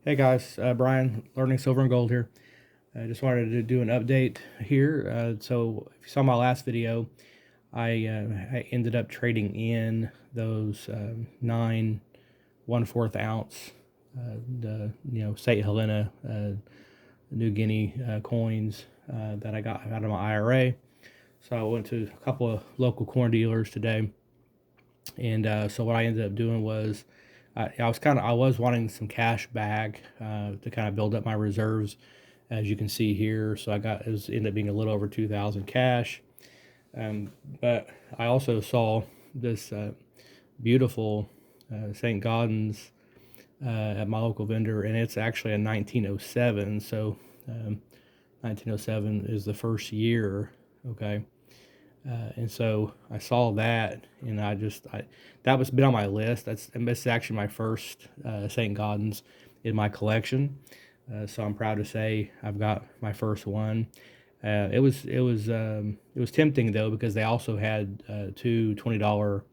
Hey guys, Brian, Learning Silver and Gold here. I just wanted to do an update here. So if you saw my last video, I ended up trading in those 9 1/4 ounce, the St. Helena, New Guinea coins that I got out of my IRA. So I went to a couple of local corn dealers today, and so what I ended up doing was I was wanting some cash back to kind of build up my reserves, as you can see here. So ended up being a little over 2,000 cash. But I also saw this beautiful St. Gaudens at my local vendor, and it's actually a 1907. So 1907 is the first year. Okay. And so I saw that, and that was been on my list. That's actually my first St. Gaudens in my collection. So I'm proud to say I've got my first one. It was tempting though, because they also had two $20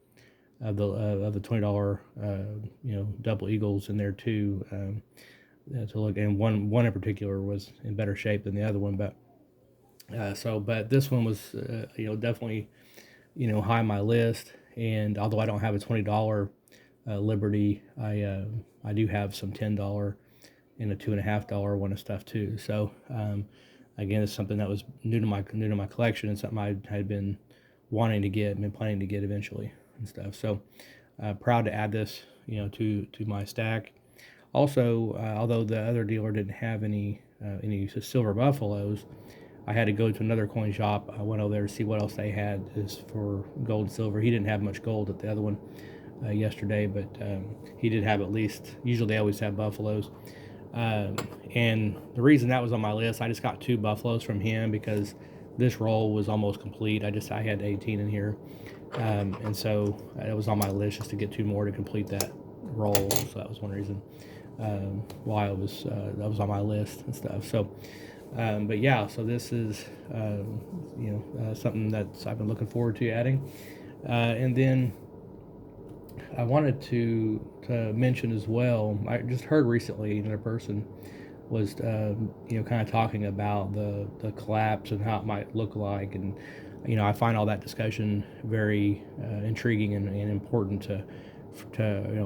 of the $20 double eagles in there too, to look. And one in particular was in better shape than the other one, but but this one was, definitely, high on my list. And although I don't have a $20 Liberty, I do have some $10 and a $2.50 one of stuff too. So again, it's something that was new to my collection, and something I had been wanting to get, been planning to get eventually and stuff. So proud to add this, to my stack. Also, although the other dealer didn't have any silver buffaloes, I had to go to another coin shop. I went over there to see what else they had is for gold and silver. He didn't have much gold at the other one yesterday, but he did have at least. Usually they always have buffaloes. And the reason that was on my list, I just got 2 buffaloes from him because this roll was almost complete. I had 18 in here, and so it was on my list just to get 2 more to complete that roll. So that was one reason why that was on my list and stuff. So. But yeah, so this is something that I've been looking forward to adding, and then I wanted to mention as well. I just heard recently that a person was kind of talking about the collapse and how it might look like, and I find all that discussion very intriguing and important to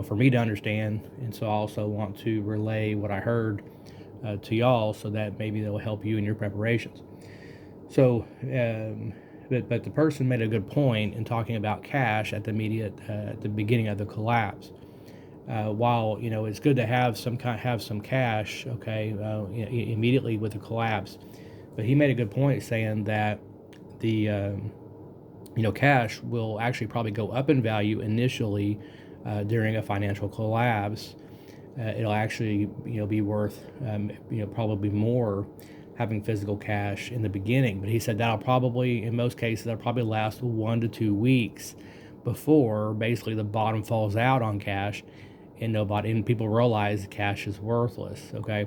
for me to understand, and so I also want to relay what I heard to y'all, so that maybe they'll help you in your preparations. So, but the person made a good point in talking about cash at the beginning of the collapse. While it's good to have some cash, okay, immediately with the collapse, but he made a good point saying that the cash will actually probably go up in value initially during a financial collapse. It'll actually be worth probably more having physical cash in the beginning. But he said that'll probably, in most cases, that'll probably last 1 to 2 weeks before basically the bottom falls out on cash, and people realize cash is worthless. Okay,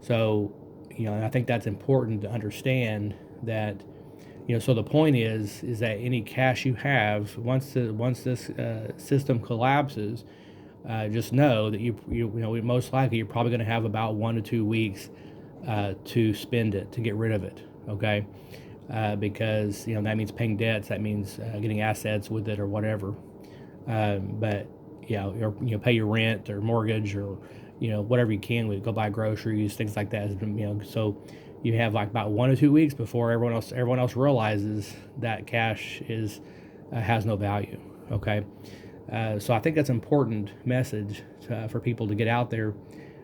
so and I think that's important to understand that. So the point is that any cash you have, once this system collapses, just know that most likely you're probably going to have about 1 to 2 weeks to spend it, to get rid of it. Okay, because that means paying debts, that means getting assets with it or whatever. But pay your rent or mortgage or whatever you can with, go buy groceries, things like that. So you have like about 1 or 2 weeks before everyone else realizes that cash has no value. Okay. So I think that's an important message for people to get out there,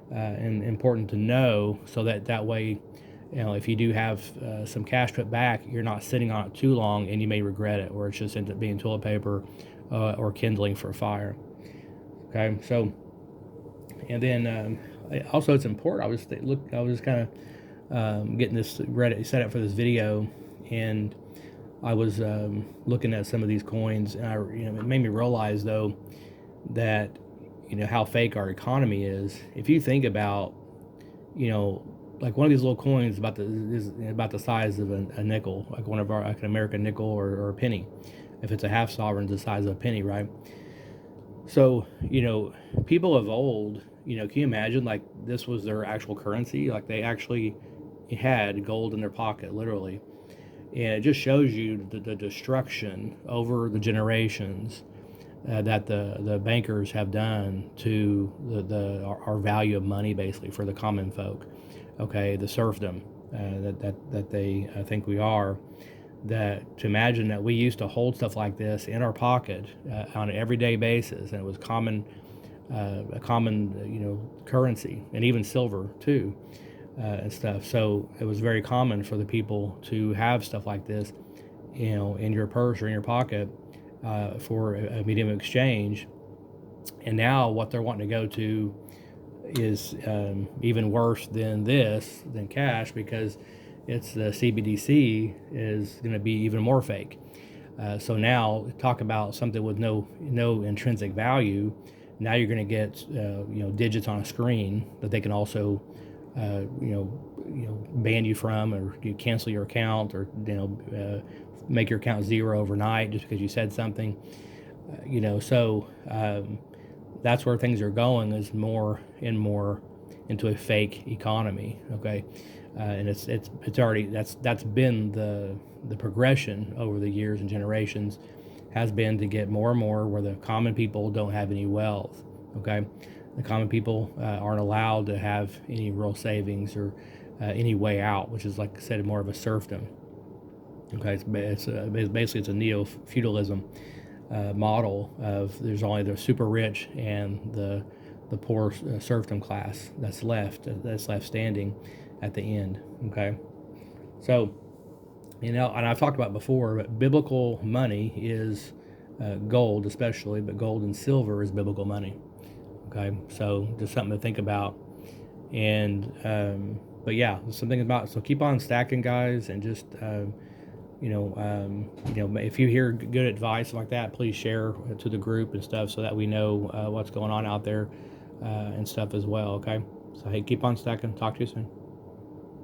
and important to know, so that way, if you do have some cash put back, you're not sitting on it too long and you may regret it, or it just ends up being toilet paper or kindling for a fire. Okay, so, and then also it's important. I was kind of getting this ready, set up for this video, and I was looking at some of these coins, and it made me realize though that how fake our economy is. If you think about, like one of these little coins is about the size of a nickel, like an American nickel or a penny. If it's a half sovereign, it's the size of a penny, right? So people of old, can you imagine, like, this was their actual currency? Like, they actually had gold in their pocket, literally. And it just shows you the destruction over the generations that the bankers have done to our value of money, basically, for the common folk. Okay, the serfdom that they think we are. That to imagine that we used to hold stuff like this in our pocket on an everyday basis, and it was a common currency, and even silver too, and stuff. So it was very common for the people to have stuff like this, in your purse or in your pocket, for a medium of exchange. And now what they're wanting to go to is even worse than cash, because it's the CBDC is going to be even more fake. So now talk about something with no intrinsic value. Now you're going to get digits on a screen that they can also ban you from, or you cancel your account, or make your account zero overnight just because you said something. So that's where things are going, is more and more into a fake economy. Okay, and it's already, that's been the progression over the years and generations, has been to get more and more where the common people don't have any wealth. Okay, the common people aren't allowed to have any real savings or any way out, which is, like I said, more of a serfdom. Okay, it's basically it's a neo-feudalism model of, there's only the super rich and the poor serfdom class that's left standing at the end. Okay, so and I've talked about before, but biblical money is gold, especially, but gold and silver is biblical money. Okay, so just something to think about. And but yeah, something about, so keep on stacking, guys, and just if you hear good advice like that, please share to the group and stuff, so that we know what's going on out there and stuff as well. Okay, so hey, keep on stacking. Talk to you soon.